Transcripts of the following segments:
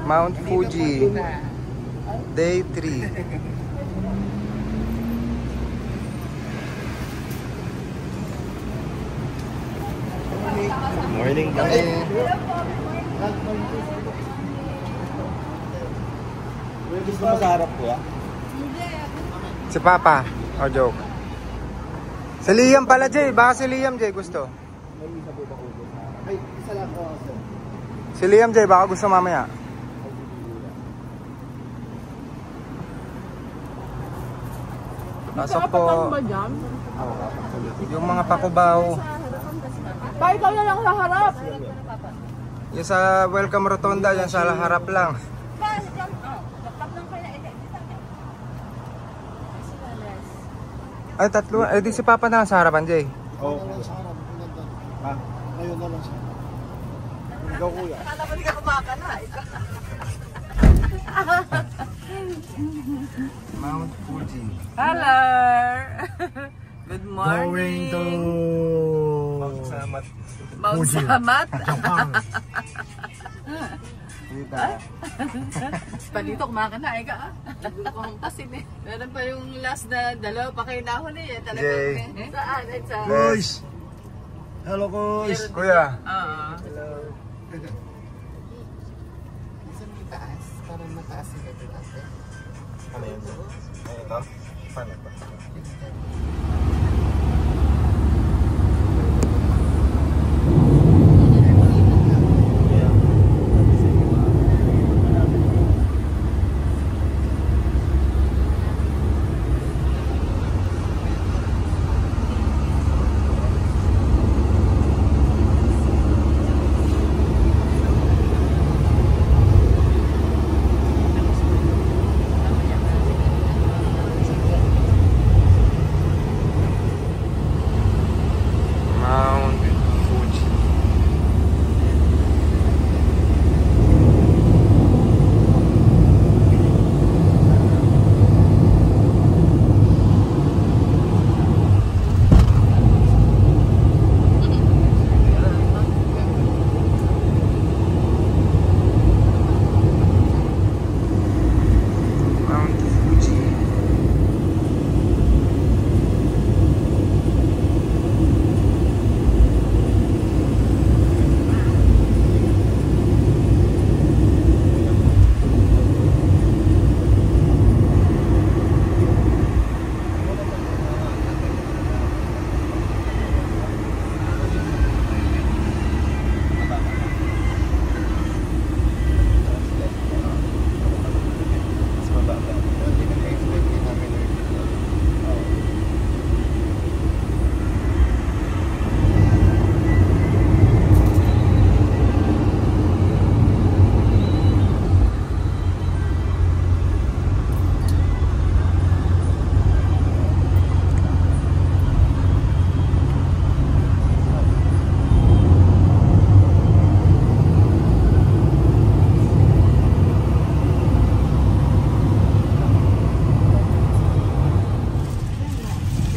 Mount Fuji, Day 3. Morning. Gusto mo sa harap ko, ah? Si Papa. O, joke. Si Liam pala, Jay. Baka si Liam, Jay, gusto. Ay, isa lang ko. Si Liam, Jay, baka gusto mamaya. Pasok po. Yung mga pakubaw. Pa, ikaw na lang sa harap. Yung sa welcome rotonda, yan sa harap lang. Ay, tatlo. Eh, di si Papa na lang sa harapan, Jay. Oo. Ha? Ngayon na lang siya. Ikaw, kuya. Kala mo hindi ka kumaka na. Mount Fuji. Hello! Good morning! Going to Mount Samat. Mount Samat? Dita. Palito, kumaka na. Ika ah. Kasi meron pa yung last na dalawa pa kayo nahon eh. Talagang saan? Guys! Hello, guys! Kuya. Hello. Minsan may taas, parang mataas yung ito natin. Ano yun? Ay, ito? Paano ba?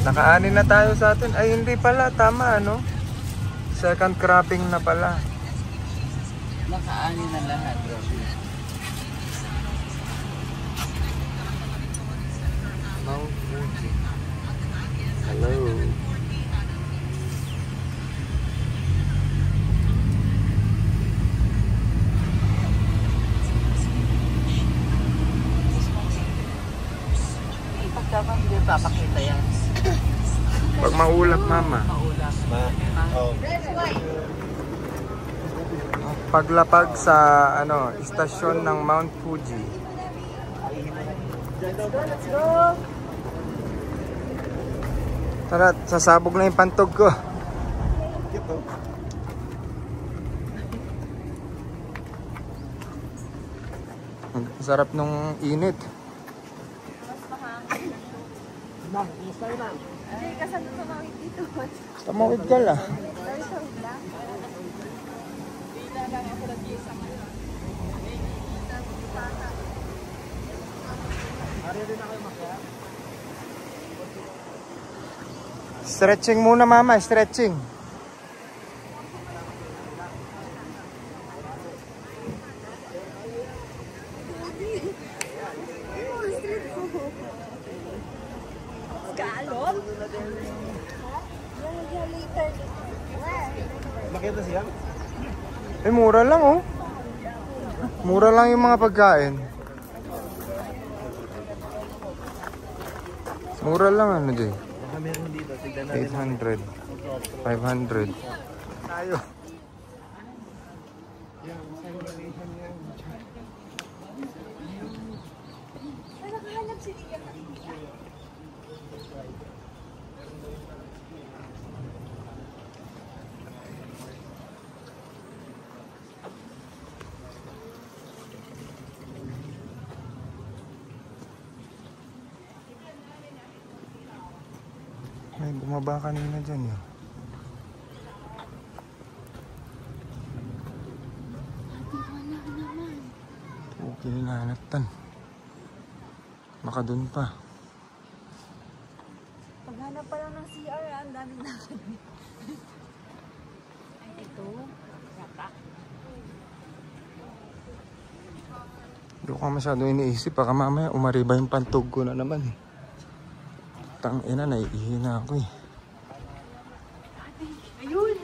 Naka-ani na tayo sa atin. Ay, hindi pala. Tama, ano? Second cropping na pala. Nakaani na lahat. Mount Fuji. Hello. Pagkaman hindi papakita yan. Pag maulap, mama. Maulap. Paglapag sa ano, istasyon ng Mount Fuji. Let's go! Tara, sasabog na yung pantog ko. Ang sarap nung init. Hindi, kasano tumawid dito. Tumawid ka lang. Tawid lang. Stretching muna, mama. Stretching. Alon? Yung later. Makita siya? Eh, mura lang oh. Mura lang yung mga pagkain. Mura lang ano, Jay? Baka meron dito. Tignan natin. 800. 500. Tayo. Nakahanap si Tia. May bumaba kanina dyan yun. Okay, hinahanaptan. Baka dun pa. Paghanap pa lang ng CR, ang daming lakad. Ay, ito. Yata. Hindi ko masyado iniisip. Baka mamaya umariba yung pantog ko na naman eh. Tangina, naiihina ako eh. Ayun!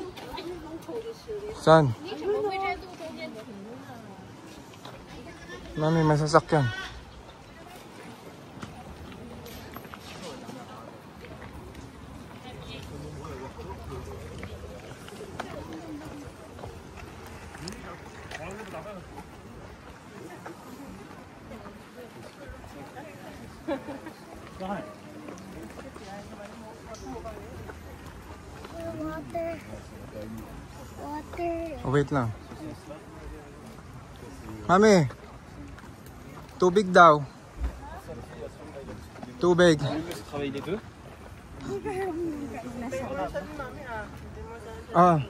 Saan? Mami, may sasakyan. Water. Water. Oh, wait lang. Mami, tubig daw. Tubig. Ah.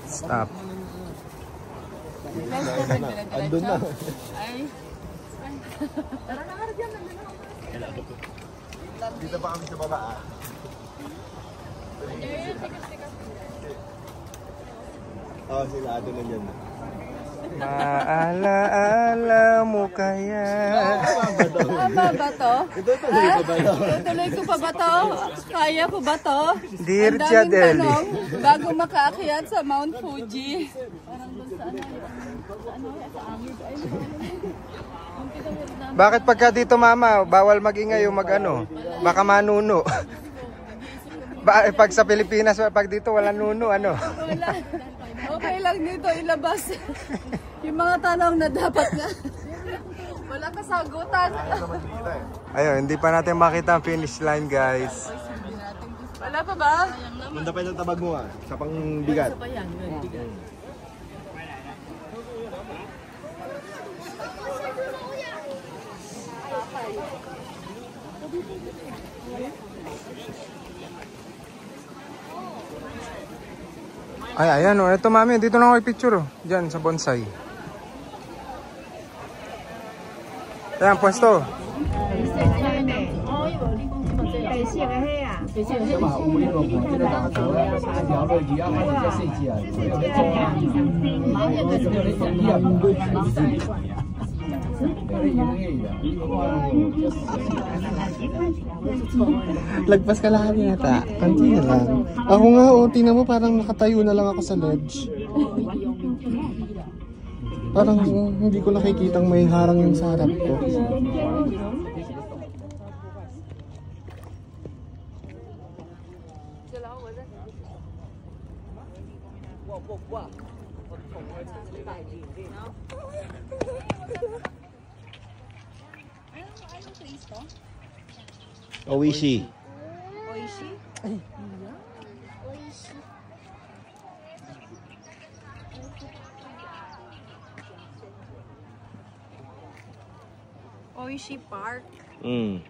Stop. Andun na. Dito pa kami sa baba ah. Oh, sila ato na dyan. Maalaala mo kaya. Tama ba to? Ito tuloy ko ba ito? Tuloy ko pa ba to? Kaya ko ba to? Dear Ang daming Jadeli. tanong bago makaakyat sa Mount Fuji. Parang doon sa sa angid. Ay, Bakit pagka dito mama, bawal magingay yung mag-ano? Baka manuno. Pag sa Pilipinas, pag dito wala nuno, ano? wala. Okay lang dito ilabas. Yung mga tanong na dapat na. Wala kasagutan. Ayun, hindi pa natin makita ang finish line, guys. Wala pa ba? Manda pa yung tabag mo ah. Sa pangbigat. Pa yan. Ay, ayan oh. Ito mami, dito na ako i-picture oh. Diyan sa bonsai. Ayan, pwesto. Lagpas ka lang yata. Kanti na lang. Ako nga, tingnan mo parang nakatayo na lang ako sa ledge. Parang hindi ko nakikitang may harang yung sa harap ko. Anong place to? Oishi. Oishi? Oishi. Oishi Park. Mm.